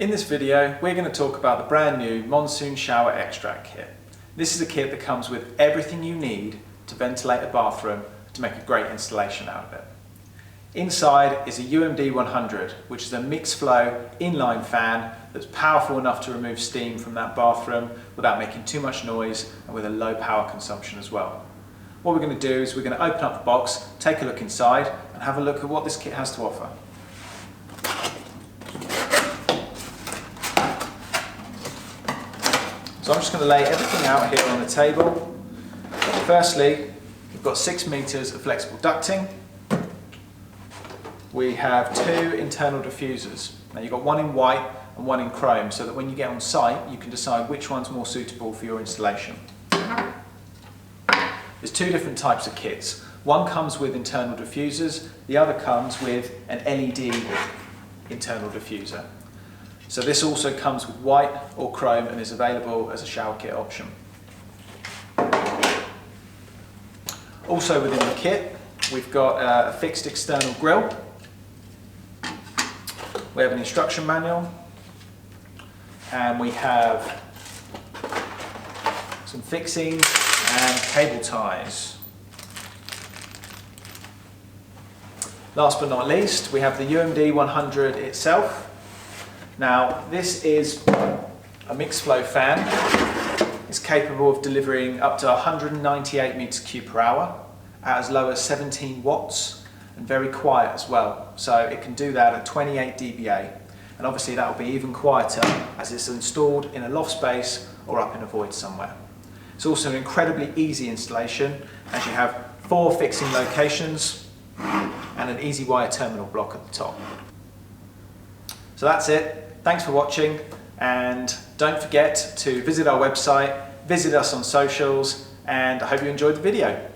In this video, we're going to talk about the brand new Monsoon Shower Extract Kit. This is a kit that comes with everything you need to ventilate a bathroom to make a great installation out of it. Inside is a UMD100, which is a mixed flow inline fan that's powerful enough to remove steam from that bathroom without making too much noise and with a low power consumption as well. What we're going to do is we're going to open up the box, take a look inside and have a look at what this kit has to offer. So I'm just going to lay everything out here on the table. Firstly, we've got 6 meters of flexible ducting. We have 2 internal diffusers. Now you've got one in white and one in chrome, so that when you get on site you can decide which one's more suitable for your installation. There's 2 different types of kits. One comes with internal diffusers, the other comes with an LED internal diffuser. So this also comes with white or chrome and is available as a shower kit option. Also within the kit, we've got a fixed external grill. We have an instruction manual, and we have some fixings and cable ties. Last but not least, we have the UMD100 itself. Now, this is a mixed flow fan. It's capable of delivering up to 198 meters cubed per hour at as low as 17 watts and very quiet as well. So it can do that at 28 dBA, and obviously that will be even quieter as it's installed in a loft space or up in a void somewhere. It's also an incredibly easy installation as you have 4 fixing locations and an easy wire terminal block at the top. So that's it. Thanks for watching, and don't forget to visit our website, visit us on socials, and I hope you enjoyed the video.